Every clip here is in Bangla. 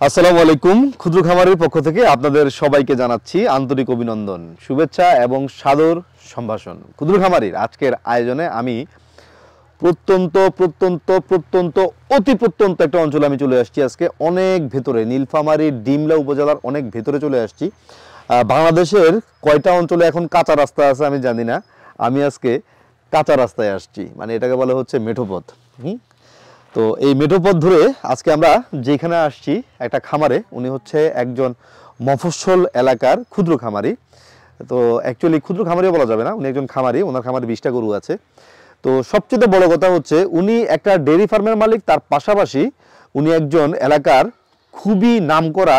আসসালামু আলাইকুম। ক্ষুদ্র খামারের পক্ষ থেকে আপনাদের সবাইকে জানাচ্ছি আন্তরিক অভিনন্দন, শুভেচ্ছা এবং সাদর সম্ভাষণ। ক্ষুদ্র খামারির আজকের আয়োজনে আমি অতি প্রত্যন্ত একটা অঞ্চলে আমি চলে আসছি। আজকে অনেক ভেতরে, নীলফামারী ডিমলা উপজেলার অনেক ভেতরে চলে আসছি। বাংলাদেশের কয়টা অঞ্চলে এখন কাঁচা রাস্তা আছে আমি জানি না, আমি আজকে কাঁচা রাস্তায় আসছি, মানে এটাকে বলা হচ্ছে মেঠোপথ। তো এই মেঠোপথ ধরে আজকে আমরা যেখানে আসছি একটা খামারে, উনি হচ্ছে একজন মফস্বল এলাকার ক্ষুদ্র খামারি। তো অ্যাকচুয়ালি ক্ষুদ্র খামারিও বলা যাবে না, উনি একজন খামারি, ওনার খামারে 20টা গরু আছে। তো সবচেয়ে বড় কথা হচ্ছে উনি একটা ডেয়ারি ফার্মের মালিক, তার পাশাপাশি উনি একজন এলাকার খুবই নামকরা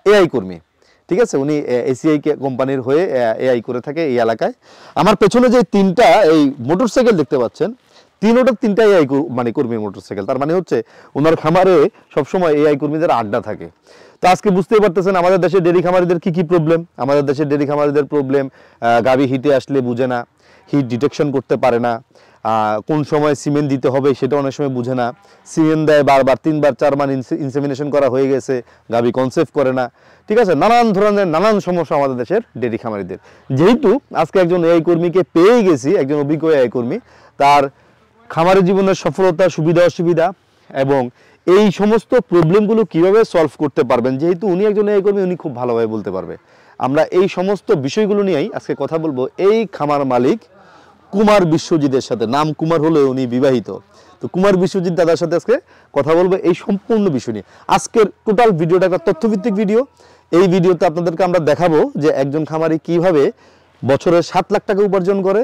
এআই কর্মী। ঠিক আছে, উনি এসিআই কোম্পানির হয়ে এআই করে থাকে এই এলাকায়। আমার পেছনে যে তিনটা এই মোটরসাইকেল দেখতে পাচ্ছেন, তিনটা এআই মানে কর্মীর মোটরসাইকেল, তার মানে হচ্ছে ওনার খামারে সবসময় এআই কর্মীদের আড্ডা থাকে। তো আজকে বুঝতেই পারতেছেন আমাদের দেশের ডেয়ারি খামারিদের কি প্রবলেম। আমাদের দেশের ডেয়ারি খামারিদের প্রবলেম, গাভী হিটে আসলে বুঝে না, হিট ডিটেকশন করতে পারে না, কোন সময় সিমেন্ট দিতে হবে সেটা অনেক সময় বুঝে না, সিমেন্ট দেয় বারবার, 3বার 4বার ইনসেমিনেশন করা হয়ে গেছে, গাভী কনসেপ্ট করে না। ঠিক আছে, নানান ধরনের নানান সমস্যা আমাদের দেশের ডেয়ারি খামারিদের। যেহেতু আজকে একজন এআই কর্মীকে পেয়ে গেছি, একজন অভিজ্ঞ এআই কর্মী, তার খামারের জীবনের সফলতা, সুবিধা অসুবিধা এবং এই সমস্ত প্রবলেমগুলো কিভাবে সলভ করতে পারবেন, যেহেতু উনি একজন এআই কর্মী, উনি খুব ভালোভাবে বলতে পারবে। আমরা এই সমস্ত বিষয়গুলো নিয়েই আজকে কথা বলবো এই খামার মালিক কুমার বিশ্বজিতের সাথে। নাম কুমার হলেও উনি বিবাহিত। তো কুমার বিশ্বজিৎ দাদার সাথে আজকে কথা বলবো এই সম্পূর্ণ বিষয় নিয়ে। আজকের টোটাল ভিডিওটা একটা তথ্যভিত্তিক ভিডিও। এই ভিডিওতে আপনাদেরকে আমরা দেখাবো যে একজন খামারি কিভাবে বছরে 7 লাখ টাকা উপার্জন করে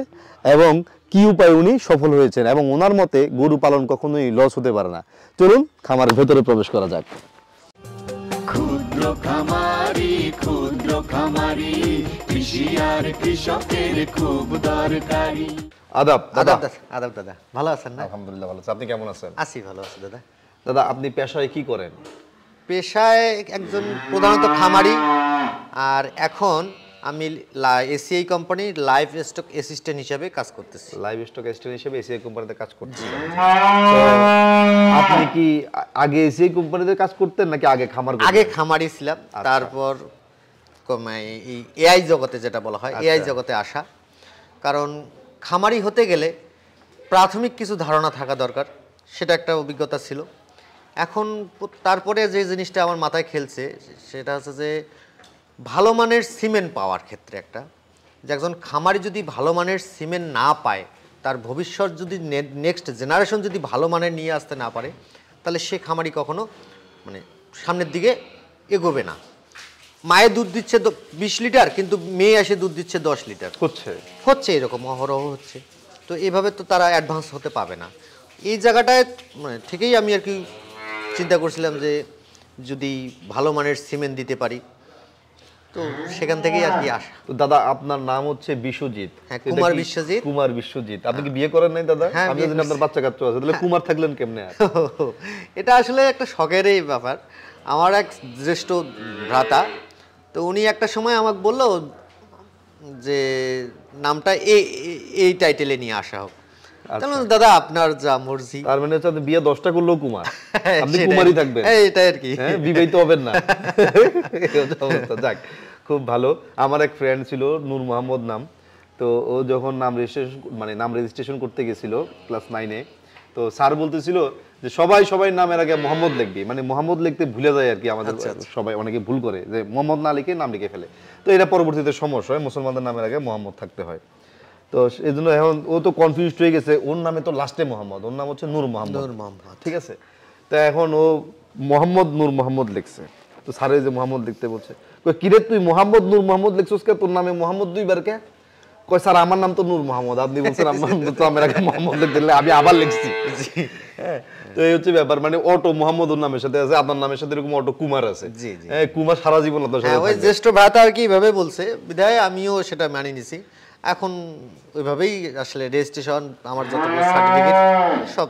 এবং কি উপায়ে উনি সফল হয়েছেন, এবং ওনার মতে গরু পালন কখনোই লস হতে পারে না। চলুন খামারের ভেতরে প্রবেশ করা যাক। ক্ষুদ্র খামারি কৃষি আর কৃষকের খুব দরকারি। আদাব আদাব দাদা, ভালো আছেন না? আলহামদুলিল্লাহ ভালো আছি, আপনি কেমন আছেন? আছি, ভালো আছি দাদা। দাদা আপনি পেশায় কি করেন? পেশায় একজন প্রধানত খামারি, আর এখন আমি এসিআই কোম্পানির লাইভ স্টক অ্যাসিস্ট্যান্ট হিসেবে কাজ করতেছি। লাইভ স্টক অ্যাসিস্ট্যান্ট হিসেবে এসিআই কোম্পানিতে কাজ করছেন। আপনি কি আগে এসিআই কোম্পানিতে কাজ করতেন নাকি আগে খামার? আগে খামারি ছিলাম, তারপর এই এআই জগতে, যেটা বলা হয় এআই জগতে আসা। কারণ খামারি হতে গেলে প্রাথমিক কিছু ধারণা থাকা দরকার, সেটা একটা অভিজ্ঞতা ছিল। এখন তারপরে যে জিনিসটা আমার মাথায় খেলছে সেটা হচ্ছে যে ভালো মানের সিমেন্ট পাওয়ার ক্ষেত্রে একটা, যে একজন খামারি যদি ভালো মানের সিমেন্ট না পায়, তার ভবিষ্যৎ যদি নেক্সট জেনারেশন যদি ভালো মানের নিয়ে আসতে না পারে, তাহলে সে খামারি কখনো মানে সামনের দিকে এগোবে না। মায়ের দুধ দিচ্ছে 20 লিটার, কিন্তু মেয়ে এসে দুধ দিচ্ছে 10 লিটার, হচ্ছে এরকম অহরহ হচ্ছে। তো এইভাবে তো তারা অ্যাডভান্স হতে পাবে না। এই জায়গাটায় মানে থেকেই আমি আর কি চিন্তা করছিলাম যে যদি ভালো মানের সিমেন্ট দিতে পারি, তো সেখান থেকেই আর কি আসা। তো দাদা আপনার নাম হচ্ছে বিশ্বজিৎ? হ্যাঁ, কুমার বিশ্বজিৎ। কুমার বিশ্বজিৎ, আপনি কি বিয়ে করেন নাই দাদা? আমি জানি আপনার বাচ্চা কাচ্চা আছে, তাহলে কুমার থাকলেন কেমনে? এটা আসলে একটা শখেরই ব্যাপার। আমার এক জ্যেষ্ঠ ভ্রাতা, তো উনি একটা সময় আমাকে বললো যে নামটা এই টাইটেলে নিয়ে আসা হোক। তাহলে দাদা আপনার যা মর্জি। তার মানে হচ্ছে বিয়ে 10টা করলেও কুমার, আপনি কুমারই থাকবেন, এইটাই আর কি, বিবাহিত হবেন না। যাক, খুব ভালো। আমার এক ফ্রেন্ড ছিল নূর মোহাম্মদ নাম, তো ও যখন নাম রেজিস্ট্রেশন করতে গেছিল ক্লাস 9-এ, তো স্যার বলতেছিল যে সবাই নামের আগে মোহাম্মদ লিখবি, মানে মোহাম্মদ লিখতে ভুলে যায় আর কি। আমাদের সবাই অনেকে ভুল করে যে মোহাম্মদ না লিখে নাম লিখে ফেলে, তো এটা পরবর্তীতে সমস্যা হয়, মুসলমানদের নামের আগে মোহাম্মদ থাকতে হয়। তো এই জন্য এখন ও তো কনফিউজড হয়ে গেছে, ওর নামে তো লাস্টে মোহাম্মদ, ওর নাম হচ্ছে নূর মোহাম্মদ। ঠিক আছে, তো এখন ও মোহাম্মদ নূর মোহাম্মদ লিখছে। তো স্যারে যে মোহাম্মদ লিখতে বলছে, কিরে তুই মোহাম্মদ নূর মোহাম্মদ লিখছিস কে, তোর নামে মোহাম্মদ 2বার কে? কয় স্যার আমার নাম তো নূর মোহাম্মদ, আপনি বলছেন আমার তো আমার আগে মোহাম্মদ লিখতে, আমি আবার লিখছি। হ্যাঁ, তো এই হচ্ছে ব্যাপার। মানে অটো মোহাম্মদ ওর নামের সাথে আছে, আপনার নামের সাথে এরকম অটো কুমার আছে। হ্যাঁ, কুমার সারা জীবন আপনার সাথে। ওই জ্যেষ্ঠ ভ্রাতা আর কি এইভাবে বলছে বিধায় আমিও সেটা মানিয়ে নিছি। এখন ওইভাবেই আসলে রেজিস্ট্রেশন, আমার যত সার্টিফিকেট সব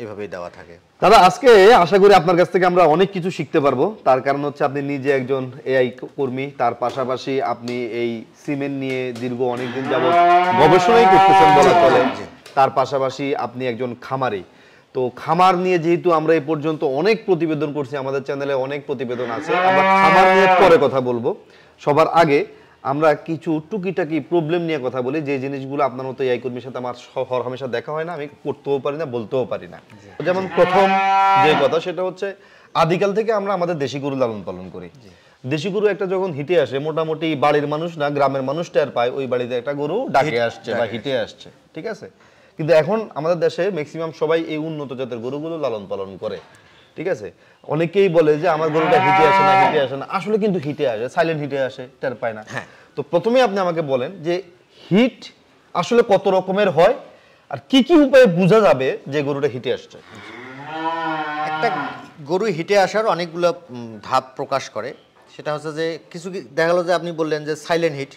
এইভাবেই দেওয়া থাকে। দাদা আজকে আশা করি আপনার কাছ থেকে আমরা অনেক কিছু শিখতে পারবো। তার কারণ হচ্ছে আপনি নিজে একজন এআই কর্মী, তার পাশাপাশি আপনি এই সিমেন্ট নিয়ে দীর্ঘ অনেকদিন যাবত গবেষণাই করতেছেন বলা চলে। তার পাশাপাশি আপনি একজন খামারি। তো তো খামার নিয়ে যেহেতু আমরা এই পর্যন্ত অনেক প্রতিবেদন করছি, আমাদের চ্যানেলে অনেক প্রতিবেদন আছে, আমরা খামার নিয়ে পরে কথা বলবো। সবার আগে আমরা কিছু টুকিটাকি প্রবলেম নিয়ে কথা বলি, যে জিনিসগুলো আপনার মতো এই কর্মীর সাথে আমার হরহামেশা দেখা হয় না, আমি করতেও পারি না, বলতেও পারি না। যেমন প্রথম যে কথা সেটা হচ্ছে আদিকাল থেকে আমরা আমাদের দেশি গরু লালন পালন করি। দেশি গরু একটা যখন হিটে আসে, মোটামুটি বাড়ির মানুষ না গ্রামের মানুষ টের পায় ওই বাড়িতে একটা গরু ডাকে আসছে বা হিটে আসছে, ঠিক আছে। কিন্তু এখন আমাদের দেশে ম্যাক্সিমাম সবাই এই উন্নত জাতের গরুগুলো লালন পালন করে, ঠিক আছে। অনেকেই বলে যে আমার গরুটা হিটে আসে না, হিটে আসে না, আসলে কিন্তু হিটে আসে, সাইলেন্ট হিটে আসে, টের পায় না। তো প্রথমে আপনি আমাকে বলেন যে হিট আসলে কত রকমের হয় আর কি কি উপায়ে বোঝা যাবে যে গরুটা হিটে আসছে। একটা গরু হিটে আসার অনেকগুলো ধাপ প্রকাশ করে। সেটা হচ্ছে যে কিছু দেখা গেলো যে আপনি বললেন যে সাইলেন্ট হিট,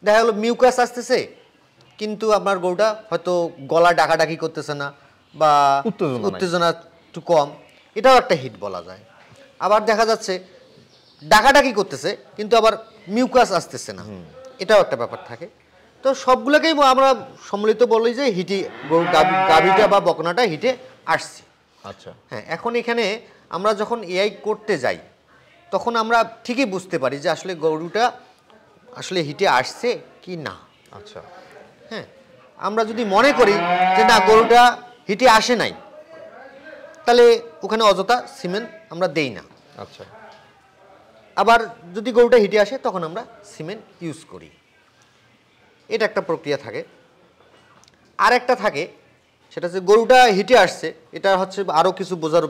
দেখা গেলো মিউকাস আসতেছে কিন্তু আপনার গরুটা হয়তো গলা ডাকাডাকি করতেছে না বা উত্তেজনা একটু কম, এটাও একটা হিট বলা যায়। আবার দেখা যাচ্ছে ডাকাডাকি করতেছে কিন্তু আবার মিউকাস আসতেছে না, এটাও একটা ব্যাপার থাকে। তো সবগুলোকেই আমরা সম্মিলিত বলি যে হিটে গরু গাভীটা বা বকনাটা হিটে আসছে। আচ্ছা, হ্যাঁ, এখন এখানে আমরা যখন এআই করতে যাই তখন আমরা ঠিকই বুঝতে পারি যে আসলে গরুটা আসলে হিটে আসছে কি না। আচ্ছা, হ্যাঁ, আমরা যদি মনে করি যে না গরুটা হিটে আসে নাই, তাহলে ওখানে অযথা সিমেন্ট আমরা দেই না। আচ্ছা, আবার যদি গরুটা হিটে আসে তখন আমরা সিমেন্ট ইউজ করি, এটা একটা প্রক্রিয়া থাকে। আর একটা থাকে সেটা হচ্ছে গরুটা হিটে আসছে, এটা হচ্ছে আরও কিছু বোঝার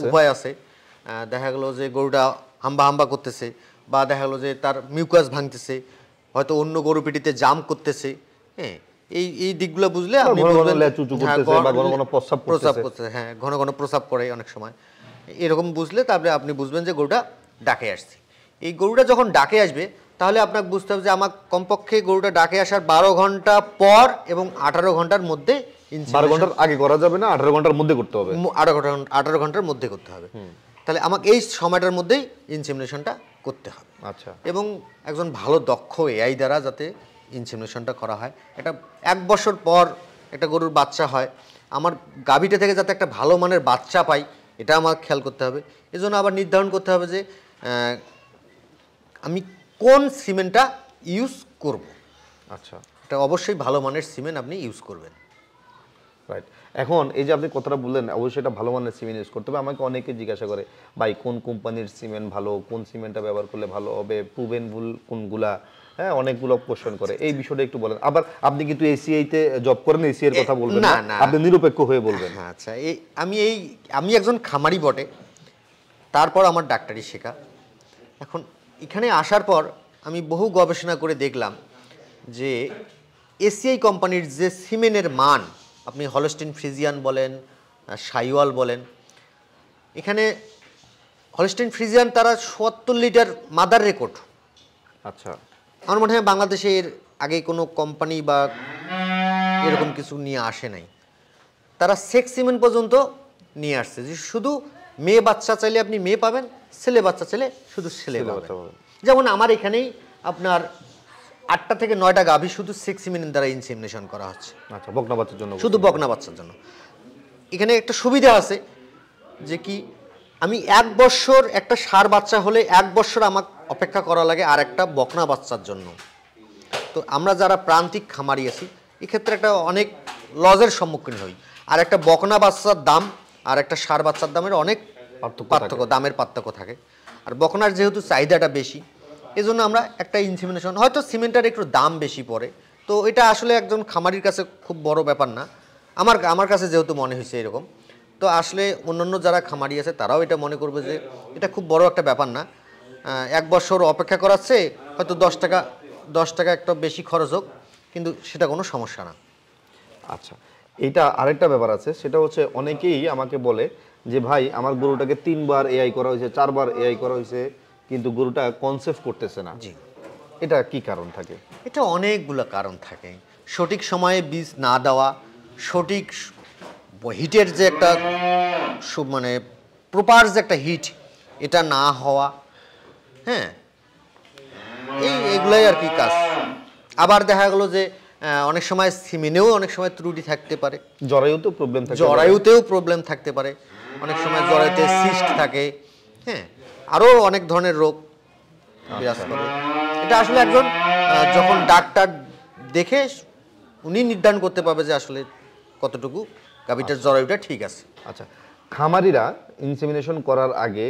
উপায় আছে। দেখা গেলো যে গরুটা হাম্বা হাম্বা করতেছে বা দেখা গেলো যে তার মিউকাস ভাঙতেছে, হয়তো অন্য গরু পিটিতে জাম করতেছে। হ্যাঁ, এই দিকগুলো বুঝলে আপনি প্রস্রাব করতেছে, হ্যাঁ ঘন ঘন প্রস্রাব করে অনেক সময়, এরকম বুঝলে তারপরে আপনি বুঝবেন যে গরুটা ডাকে আসছে। এই গরুটা যখন ডাকে আসবে তাহলে আপনাকে বুঝতে হবে যে আমার কমপক্ষে গরুটা ডাকে আসার 12 ঘন্টা পর এবং 18 ঘন্টার মধ্যে। 12 ঘন্টার আগে করা যাবে না, 18 ঘন্টার মধ্যে করতে হবে। 18 ঘন্টার মধ্যে করতে হবে। তাহলে আমাকে এই সময়টার মধ্যেই ইনসেমিনেশনটা করতে হবে। আচ্ছা, এবং একজন ভালো দক্ষ এআই দ্বারা যাতে ইনসেমিনেশনটা করা হয়। এটা 1 বছর পর একটা গরুর বাচ্চা হয়, আমার গাভীটা থেকে যাতে একটা ভালো মানের বাচ্চা পাই এটা আমার খেয়াল করতে হবে। এজন্য আবার নির্ধারণ করতে হবে যে আমি কোন সিমেন্টটা ইউজ করব। আচ্ছা, এটা অবশ্যই ভালো মানের সিমেন্ট আপনি ইউজ করবেন। রাইট। এখন এই যে আপনি কথাটা বললেন, অবশ্যই এটা ভালো মানের সিমেন্ট ইউজ করতে হবে। আমাকে অনেকে জিজ্ঞাসা করে ভাই কোন কোম্পানির সিমেন্ট ভালো, কোন সিমেন্টটা ব্যবহার করলে ভালো হবে, প্রুভেন ভুল কোনগুলা, হ্যাঁ অনেকগুলো কোশ্চেন করে। এই বিষয়টা একটু বলেন। আবার আপনি কিন্তু এসিআই তে জব করেন, এসিআই এর কথা বলবেন না, আপনি নিরপেক্ষ হয়ে বলবেন। আচ্ছা, আমি একজন খামারি বটে, তারপর আমার ডাক্তারি শেখা। এখন এখানে আসার পর আমি বহু গবেষণা করে দেখলাম যে এসিআই কোম্পানির যে সিমেন্টের মান, আপনি হলস্টিন ফ্রিজিয়ান বলেন, সাইওয়াল বলেন, এখানে হলস্টিন ফ্রিজিয়ান তারা 70 লিটার মাদার রেকর্ড। আচ্ছা, আমার মনে হয় বাংলাদেশে এর আগে কোনো কোম্পানি বা এরকম কিছু নিয়ে আসে নাই। তারা সেক্স সিমেন্ট পর্যন্ত নিয়ে আসছে যে শুধু মেয়ে বাচ্চা চাইলে আপনি মেয়ে পাবেন, ছেলে বাচ্চা চাইলে শুধু ছেলে পাবেন। যেমন আমার এখানেই আপনার 8টা থেকে 9টা গাভী শুধু সেক্স সিমেন্ট দ্বারা ইনসেমিনেশন করা হচ্ছে। আচ্ছা, বকনা বাচ্চার জন্য, শুধু বকনা বাচ্চার জন্য। এখানে একটা সুবিধা আছে যে কি আমি 1 বছর একটা ষাঁড় বাচ্চা হলে 1 বছর আমার অপেক্ষা করা লাগে আর একটা বকনা বাচ্চার জন্য। তো আমরা যারা প্রান্তিক খামারি আছি এক্ষেত্রে একটা অনেক লজের সম্মুখীন হই। আর একটা বকনা বাচ্চার দাম আর একটা ষাঁড় বাচ্চার দামের অনেক দামের পার্থক্য থাকে। আর বকনার যেহেতু চাহিদাটা বেশি, এজন্য আমরা একটা ইনসেমিনেশন, হয়তো সিমেন্টের একটু দাম বেশি পড়ে, তো এটা আসলে একজন খামারির কাছে খুব বড় ব্যাপার না। আমার কাছে যেহেতু মনে হয়েছে এরকম, তো আসলে অন্যান্য যারা খামারি আছে তারাও এটা মনে করবে যে এটা খুব বড় একটা ব্যাপার না। 1 বছর অপেক্ষা করাচ্ছে, হয়তো 10 টাকা একটা বেশি খরচ হোক, কিন্তু সেটা কোনো সমস্যা না। আচ্ছা, এইটা আরেকটা ব্যাপার আছে, সেটা হচ্ছে অনেকেই আমাকে বলে যে ভাই আমার গরুটাকে 3 বার এআই করা হয়েছে, 4 বার এআই করা হয়েছে, কিন্তু গরুটা কনসেপ্ট করতেছে না। জি, এটা কি কারণ থাকে? এটা অনেকগুলো কারণ থাকে। সঠিক সময়ে বীজ না দেওয়া, সঠিক হিটের যে একটা মানে প্রপার যে একটা হিট এটা না হওয়া, হ্যাঁ এইগুলাই আর কি কাজ। আবার দেখা গেলো যে অনেক সময় সিমেনেও অনেক সময় ত্রুটি থাকতে পারে, জরায়ুতেও প্রবলেম থাকে, জরায়ুতেও প্রবলেম থাকতে পারে, অনেক সময় জরায়ুতে সিস্ট থাকে, হ্যাঁ, আরও অনেক ধরনের রোগ বিরাজ করে। এটা আসলে একজন যখন ডাক্তার দেখে উনি নির্ধারণ করতে পারবে যে আসলে কতটুকু গাভীটার জরায়ুটা ঠিক আছে। আচ্ছা, খামারিরা ইনসেমিনেশন করার আগে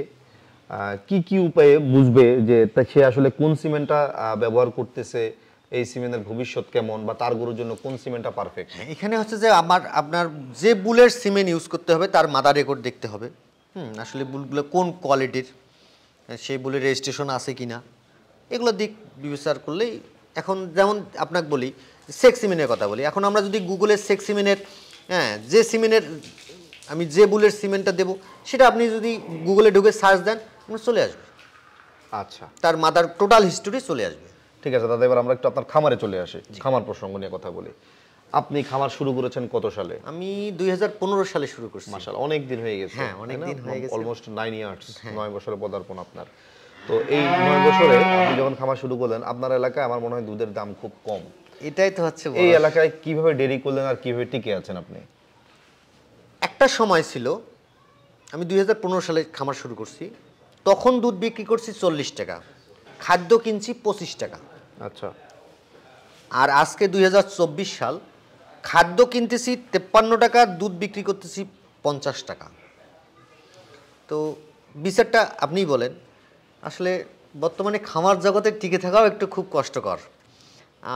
কি কি উপায়ে বুঝবে যে সে আসলে কোন সিমেন্টটা ব্যবহার করতেছে, এই সিমেন্টের ভবিষ্যৎ কেমন, বা তার গরুর জন্য কোন সিমেন্টটা পারফেক্ট? এখানে হচ্ছে যে আপনার যে বুলের সিমেন্ট ইউজ করতে হবে তার মাদার রেকর্ড দেখতে হবে। আসলে বুলগুলো কোন কোয়ালিটির, সেই বুলের রেজিস্ট্রেশন আছে কিনা, এগুলো দিক বিবেচনা করলেই। এখন যেমন আপনাকে বলি সেক্স সিমেন্টের কথা বলি, এখন আমরা যদি গুগলের সেক্স সিমেন্টের, যে সিমেন্টের আমি যে বুলের সিমেন্টটা দেবো সেটা আপনি যদি গুগলে ঢুকে সার্চ দেন চলে আসবে। আচ্ছা, তার মাদার টোটাল হিস্টোরি চলে আসবে। ঠিক আছে দাদা, এবার আমরা একটু আপনার খামারে চলে আসি, খামার প্রসঙ্গ নিয়ে কথা বলি। আপনি খামার শুরু করেছেন কত সালে? আমি 2015 সালে শুরু করছি। মাশাআল্লাহ, অনেক দিন হয়ে গেছে। হ্যাঁ, অনেক দিন হয়ে গেছে, অলমোস্ট 9 ইয়ার্স, 9 বছরের পদার্পণ আপনার। তো এই 9 বছরে আপনি যখন খামার শুরু করলেন, আপনার এলাকায় আমার মনে হয় দুধের দাম খুব কম। এটাই তো হচ্ছে এই এলাকায় কিভাবে ডেরি করলেন আর কিভাবে টিকে আছেন আপনি? একটা সময় ছিল, আমি 2015 সালে খামার শুরু করছি, তখন দুধ বিক্রি করছি 40 টাকা, খাদ্য কিনছি 25 টাকা। আচ্ছা, আর আজকে 2024 সাল, খাদ্য কিনতেছি 53 টাকা, দুধ বিক্রি করতেছি 50 টাকা। তো বিচারটা আপনিই বলেন, আসলে বর্তমানে খামার জগতে টিকে থাকাও একটু খুব কষ্টকর।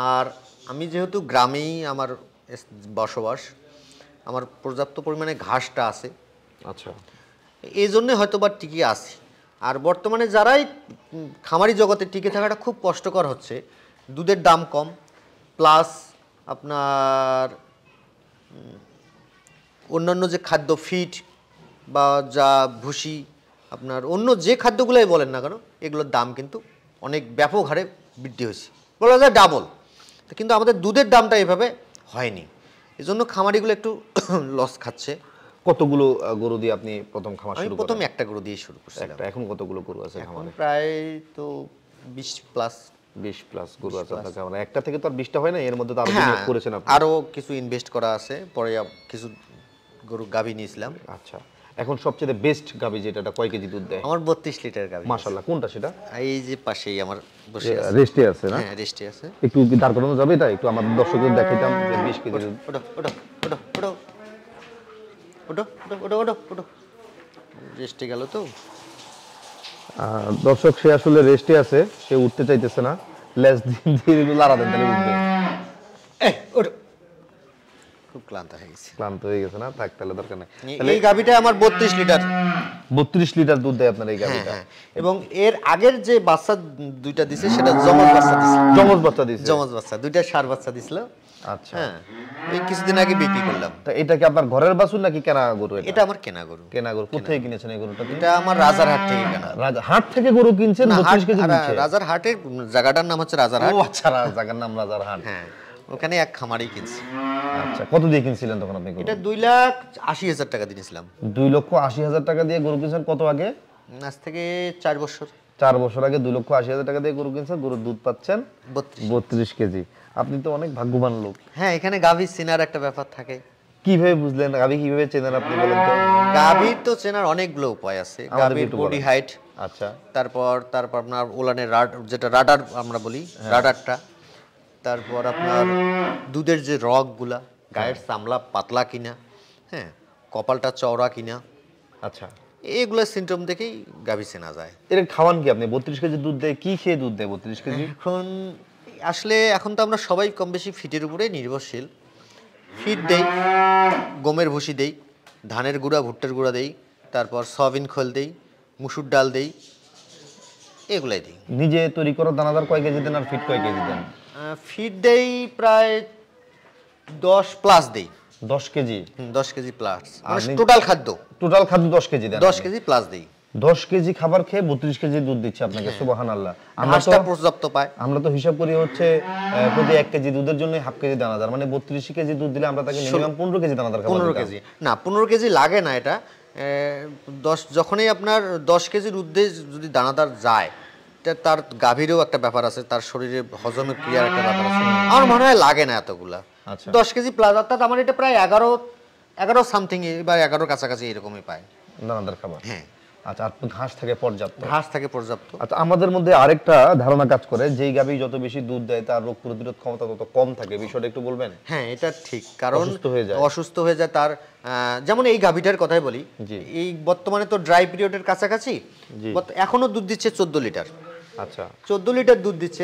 আর আমি যেহেতু গ্রামেই আমার বসবাস, আমার পর্যাপ্ত পরিমাণে ঘাসটা আছে, আচ্ছা, এই জন্যে হয়তো বা টিকে আছি। আর বর্তমানে যারাই খামারি জগতে টিকে থাকাটা খুব কষ্টকর হচ্ছে, দুধের দাম কম, প্লাস আপনার অন্যান্য যে খাদ্য ফিড বা যা ভুসি, আপনার অন্য যে খাদ্যগুলোই বলেন না কেন, এগুলোর দাম কিন্তু অনেক ব্যাপক হারে বৃদ্ধি হয়েছে, বলা যায় ডাবল। কিন্তু আমাদের দুধের দামটা এভাবে হয়নি, এজন্য খামারিগুলো একটু লস খাচ্ছে। কতগুলো গরু দিয়ে আপনি প্রথম খামার শুরু করেন? প্রথমে একটা গরু দিয়ে শুরু করছিলাম। এখন কতগুলো গরু আছে খামারে? প্রায় তো 20 প্লাস গরু আছে আপনার খামারে। একটা থেকে তো আর 20টা হয় না, এর মধ্যে তো আরো বিনিয়োগ করেছেন আপনি। আরো কিছু ইনভেস্ট করা আছে, পরে কিছু গরু গাভী নিয়েছিলাম। আচ্ছা, এখন সবচেয়ে বেস্ট গাভী যেটা কয় কেজি দুধ দেয়? আমার 32 লিটার গাভী। মাশাআল্লাহ, কোনটা সেটা? এই যে পাশেই আমার বসে আছে, রেস্টে আছে না? হ্যাঁ, রেস্টে আছে। একটু কি দাঁড় করানো যাবে এটা? একটু আমাদের দর্শকদের দেখাইতাম যে 20 কেজি দুধ। ওটা ওটা ওটা ওটা ওটা ওটা ওটা ওটা রেস্টে গেল তো। দর্শক, সে আসলে রেস্টে আছে, সে উঠতে চাইতেছে না, লেজ দিয়ে লাড়া দেন তাহলে উঠবে। ওটা খুব ক্লান্ত হয়ে গেছে। ক্লান্ত হয়ে গেছে না? থাক, তাহলে দরকার নেই। এই গাভীটা আমার 32 লিটার 32 লিটার দুধ দেয় আপনার এই গাভীটা। এবং এর আগের যে বাচ্চা দুইটা দিছে সেটা জমজ বাচ্চা দিছে। জমজ বাচ্চা দিছে? জমজ বাচ্চা দুইটা ষাঁড় বাচ্চা দিছিল। আচ্ছা, হ্যাঁ, এই কিছুদিন আগে বিক্রি করলাম। তা এটা কি আপনার ঘরের বাছুর নাকি কেনা গরু? এটা আমার কেনা গরু। কেনা গরু। কোথায় কিনেছেন এই গরুটা? এটা আমার রাজারহাট থেকে কেনা। হাট থেকে গরু কিনছেন? 32 কেজি দিচ্ছে? রাজারহাটের জায়গাটার নাম হচ্ছে রাজারহাট। ও আচ্ছা, জায়গার নাম রাজারহাট। হ্যাঁ, ওখানে এক খামারেই কিনছি। আচ্ছা, কত দিয়ে কিনছিলেন তখন আপনি গরু? এটা 2,80,000 টাকা দিয়েছিলাম। 2,80,000 টাকা দিয়ে গরু কিনছেন কত আগে? আজ থেকে 4 বছর। 4 বছর আগে 2,80,000 টাকা দিয়ে গরু কিনছেন, গরুর দুধ পাচ্ছেন 32 কেজি। আপনি তো অনেক ভাগ্যবান লোক। হ্যাঁ, এখানে গাভী চেনার একটা ব্যাপার থাকে। কিভাবে বুঝলেন গাভী কিভাবে চেনেন আপনি বলেন তো? গাভীর তো চেনার অনেকগুলো উপায় আছে। গাভীর বডি হাইট, আচ্ছা, তারপর আপনার ওলানের যেটা রাডার আমরা বলি, রাডারটা, তারপর আপনার দুধের যে রগগুলা, গায়ের চামড়া পাতলা কিনা, হ্যাঁ, কপালটা চওড়া কিনা, আচ্ছা, এইগুলো সিমটম দেখেই গাভী চেনা যায়। এর খাওয়ান কি আপনি? 32 কেজি দুধ দেয়, কি খেয়ে দুধ দেয় 32 কেজি? এখন তো আমরা সবাই কম বেশি ফিটের উপরে নির্ভরশীল। ফিট দেই, গমের ভুসি দেই, ধানের গুঁড়া ভুট্টার গুঁড়া দেই, তারপর সয়াবিন খোল দেই, মুসুর ডাল দেই, এগুলাই দিই। নিজে তৈরি করা দানাদার কয় কেজি দেন আর ফিট কয় কেজি দেন? ফিট দেই প্রায় 10 প্লাস দেই। 10 কেজি? 10 কেজি প্লাস, মানে টোটাল খাদ্য। টোটাল খাদ্য 10 কেজি দেন? 10 কেজি প্লাস দেই। 10 কেজি খাবার খেয়ে 32 কেজি দুধ দিচ্ছে আপনাকে, সুবহানাল্লাহ। আমরা তো পর্যাপ্ত পাই। আমরা তো হিসাব করি হচ্ছে প্রতি 1 কেজি দুধের জন্য হাফ কেজি দানাদার, মানে 32 কেজি দুধ দিলে আমরা তাকে মিনিমাম 15 কেজি দানাদার খাবার দিতাম। 15 কেজি না, 15 কেজি লাগে না। এটা 10 যখনই আপনার 10 কেজির ঊর্ধ্বে যদি দানাদার যায়, তার গাভীরও একটা ব্যাপার আছে, তার শরীরে হজমের ক্রিয়ার একটা ব্যাপার আছে। আমার মনে হয় লাগে না এতগুলা। আচ্ছা। 10 কেজি প্লাস, অর্থাৎ আমার এটা প্রায় 11 সামথিং বা 11 কাছাকাছি এরকমই পায় দানাদার খাবার। হ্যাঁ, আচ্ছা, আর ঘাস থাকে পর্যাপ্ত। ঘাস থাকে পর্যাপ্ত। আচ্ছা, আমাদের মধ্যে আরেকটা ধারণা কাজ করে, যেই গাভী যত বেশি দুধ দেয় তার রোগ প্রতিরোধ ক্ষমতা তত কম থাকে, বিষয়টা একটু বলবেন? হ্যাঁ, এটা ঠিক, কারণ অসুস্থ হয়ে যায় তার যেমন এই গাভীটার কথাই বলি, এই বর্তমানে তো ড্রাই পিরিয়ডের কাছাকাছি, এখনো দুধ দিচ্ছে 14 লিটার। আচ্ছা, 14 লিটার দুধ দিচ্ছে।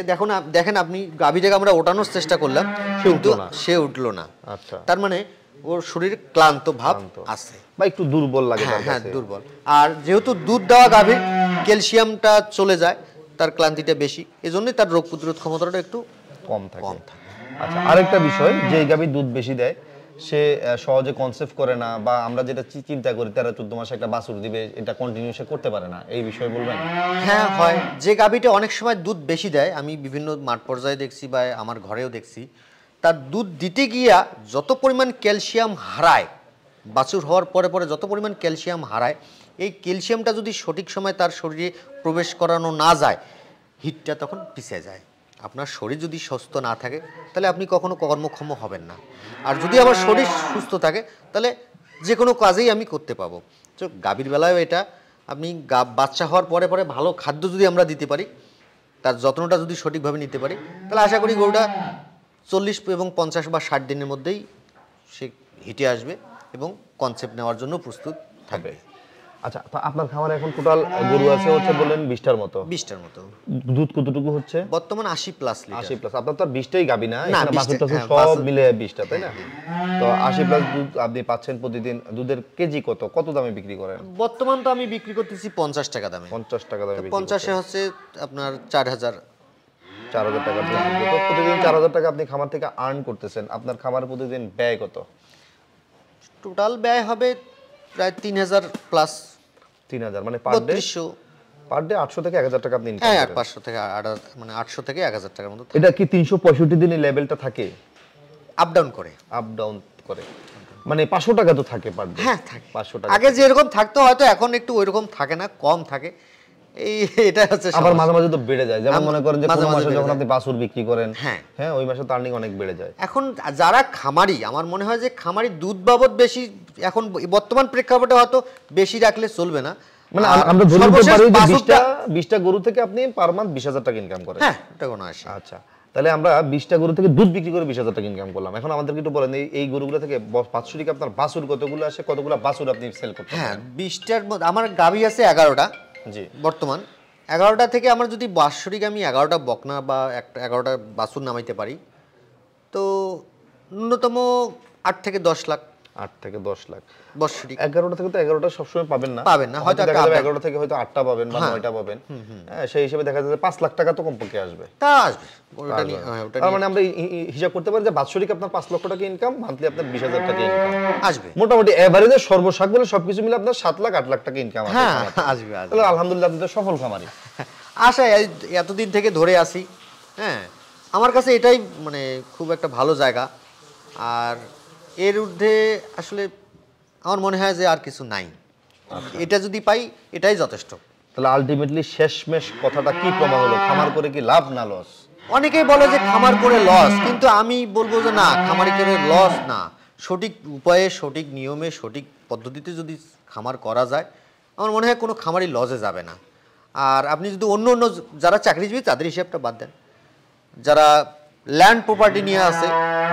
দেখেন আপনি, গাভীটাকে আমরা ওঠানোর চেষ্টা করলাম কিন্তু সে উঠলো না। আচ্ছা, তার মানে ওর শরীরে ক্লান্ত ভাব আছে বা একটু দুর্বল লাগে। হ্যাঁ, দুর্বল। আর যেহেতু দুধ দেওয়া গাভীর ক্যালসিয়ামটা চলে যায়, তার ক্লান্তিটা বেশি, এজন্যই তার রোগ প্রতিরোধ ক্ষমতাটা একটু কম থাকে। আচ্ছা, আরেকটা বিষয়, যে গাভী দুধ বেশি দেয় সে সহজে কনসেপ্ট করে না, বা আমরা যেটা চিন্তা করি 13-14 মাসে একটা বাছুর দিবে, এটা কন্টিনিউ সে করতে পারে না, এই বিষয়ে বলবেন? হ্যাঁ, হয়। যে গাভীটা অনেক সময় দুধ বেশি দেয়, আমি বিভিন্ন মাঠ পর্যায়ে দেখছি বা আমার ঘরেও দেখছি, তার দুধ দিতে গিয়া যত পরিমাণ ক্যালসিয়াম হারায়, বাছুর হওয়ার পরে পরে যত পরিমাণ ক্যালসিয়াম হারায়, এই ক্যালসিয়ামটা যদি সঠিক সময় তার শরীরে প্রবেশ করানো না যায়, হিটটা তখন পিছিয়ে যায়। আপনার শরীর যদি সুস্থ না থাকে তাহলে আপনি কখনো কর্মক্ষম হবেন না, আর যদি আমার শরীর সুস্থ থাকে তাহলে যে কোনো কাজেই আমি করতে পাবো। তো গাভীর বেলায়ও এটা, আপনি বাচ্চা হওয়ার পরে পরে ভালো খাদ্য যদি আমরা দিতে পারি, তার যত্নটা যদি সঠিকভাবে নিতে পারি, তাহলে আশা করি গরুটা 40 এবং 50 বা 60 দিনের মধ্যেই সে হিটে আসবে এবং কনসেপ্ট নেওয়ার জন্য প্রস্তুত থাকবে। আচ্ছা, তো আপনার খামারে এখন টোটাল গরু আছে হচ্ছে বললেন 20টার মতো। 20টার মতো। দুধ কতটুকু হচ্ছে বর্তমান? 80 প্লাস লিটার। 80 প্লাস। আপনার তো আর 20টাই গাবি না, না, এখানে বাছুর টাছুর সব মিলে 20টা, তাই না? তো 80 প্লাস দুধ আপনি পাচ্ছেন প্রতিদিন। দুধের কেজি কত দামে বিক্রি করেন? বর্তমান তো আমি বিক্রি করতেছি 50 টাকা দামে। 50 টাকা দামে বিক্রি 50-এ হচ্ছে আপনার 4000 টাকা দুধ। তো প্রতিদিন 4000 টাকা আপনি খামার থেকে আর্ন করতেছেন। আপনার খামারে প্রতিদিন ব্যয় কত? টোটাল ব্যয় হবে প্রায় 3000 প্লাস। 3000 মানে পার ডে? পার ডে 800 থেকে 1000 টাকা আপনি ইনকাম করেন। হ্যাঁ, 500 থেকে 800 থেকে 1000 টাকার মতো। এটা কি 365 দিনের লেভেলটা থাকে? আপ ডাউন করে। মানে 500 টাকা তো থাকে পার ডে? হ্যাঁ, থাকে। 500 টাকা আগে যেরকম থাকতো হয়তো এখন একটু ওইরকম থাকে না, কম থাকে। এটা হচ্ছে আবার মাঝে মাঝে তো বেড়ে যায়, যেমন মনে করেন যে কোন মাসে যখন আপনি বাছুর বিক্রি করেন, হ্যাঁ ওই মাসে আর্নিং অনেক বেড়ে যায়। এখন যারা খামারি, আমার মনে হয় যে খামারি দুধ বাবদ বেশি, এখন বর্তমান প্রেক্ষাপটে হয়তো বেশি রাখলে চলবে না। মানে আমরা ধরে নিতে পারি যে 20টা গরু থেকে আপনি পার মান্থ 20000 টাকা ইনকাম করেন। হ্যাঁ, এটা কোনো আসে। আচ্ছা, তাহলে আমরা 20টা গরু থেকে দুধ বিক্রি করে 20000 টাকা ইনকাম করলাম। এখন আমাদেরকে একটু বলেন এই গরুগুলো থেকে বাৎসরিক আপনার বাছুর কতগুলো আসে, কতগুলো বাছুর আপনি সেল করতে? হ্যাঁ, 20টার মধ্যে আমার গাভী আছে 11টা। জি, বর্তমান 11টা থেকে আমার যদি বাৎসরিক আমি 11টা বকনা বা 11টা বাছুর নামাইতে পারি, তো ন্যূনতম 8 থেকে 10 লাখ। 8 থেকে 10 লাখ বাৎসরিক। 11টা থেকে তো 11টা সবসময় পাবেন না, হয়তো 11টা থেকে হয়তো 8টা পাবেন বা 9টা পাবেন। হ্যাঁ, সেই হিসেবে দেখা যায় 5 লাখ টাকা তো কমপক্ষে আসবে। তা আসবে, ওটা নিয়ে তার মানে আমরা হিসাব করতে পারি যে বাৎসরিক আপনার 5 লক্ষ টাকা ইনকাম, মান্থলি আপনার 20000 টাকা ইনকাম আসবে। মোটামুটি এভারেজে সর্বসাক বলে সবকিছু মিলে আপনার 7 লাখ 8 লাখ টাকা ইনকাম আসবে। হ্যাঁ, আসবে। তাহলে আলহামদুলিল্লাহ আপনি তো সফল খামারি। আশা এতদিন থেকে ধরে আসি। হ্যাঁ, আমার কাছে এটাই মানে খুব একটা ভালো জায়গা, আর এর ঊর্ধ্বে আসলে আমার মনে হয় যে আর কিছু নাই। এটা যদি পাই এটাই যথেষ্ট। তাহলে আলটিমেটলি শেষমেশ কথাটা কি প্রমাণ হলো, খামার করে কি লাভ না লস? অনেকেই বলে যে খামার করে লস, কিন্তু আমি বলবো যে না, খামারি করে লস না। সঠিক উপায়ে, সঠিক নিয়মে, সঠিক পদ্ধতিতে যদি খামার করা যায়, আমার মনে হয় কোনো খামারি লসে যাবে না। আর আপনি যদি অন্য যারা চাকরিজীবী তাদের হিসাবটা বাদ দেন, যারা ল্যান্ড প্রপার্টি নিয়ে আসে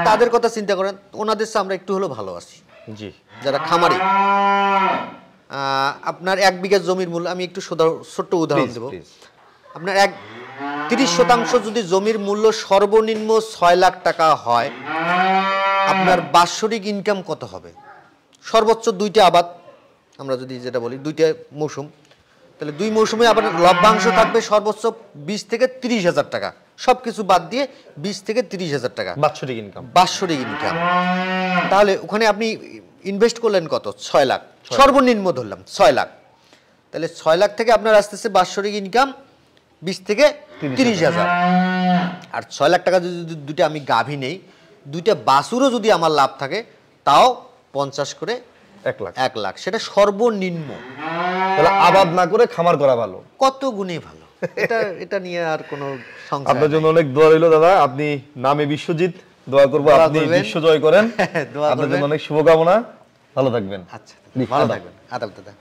তাদের কথা চিন্তা করেন, ওনাদের চেয়ে আমরা একটু হলেও ভালো আছি। জি, যারা খামারি, আপনার 1 বিঘা জমির মূল্য, আমি একটু ছোট্ট উদাহরণ দেব। আপনার 30% যদি জমির মূল্য সর্বনিম্ন 6 লাখ টাকা হয়, আপনার বাৎসরিক ইনকাম কত হবে? সর্বোচ্চ 2টা আবাদ, আমরা যদি যেটা বলি 2টা মৌসুম, তাহলে 2 মৌসুমে আবার লভ্যাংশ থাকবে সর্বোচ্চ 20 থেকে 30,000 টাকা। সবকিছু বাদ দিয়ে 20 থেকে 30,000 টাকা বাৎসরিক ইনকাম। তাহলে ওখানে আপনি ইনভেস্ট করলেন কত? 6 লাখ, সর্বনিম্ন ধরলাম 6 লাখ। তাহলে 6 লাখ থেকে আপনার আসতেছে বাৎসরিক ইনকাম 20 থেকে 30,000। আর 6 লাখ টাকা যদি 2টা আমি গাভী নেই, 2টা বাছুরও যদি আমার লাভ থাকে, তাও 50 করে 1 লাখ। সেটা সর্বনিম্ন। তাহলে আবাদ না করে খামার করা ভালো। কত গুণে ভালো। এটা নিয়ে আর কোনো সংশয় আপনার জন্য অনেক দোয়া রইল দাদা, আপনি নামে বিশ্বজিৎ, দোয়া করব আপনি বিশ্ব জয় করেন। আপনার জন্য অনেক শুভকামনা, ভালো থাকবেন। আচ্ছা, ভালো থাকবেন। আদাব দাদা।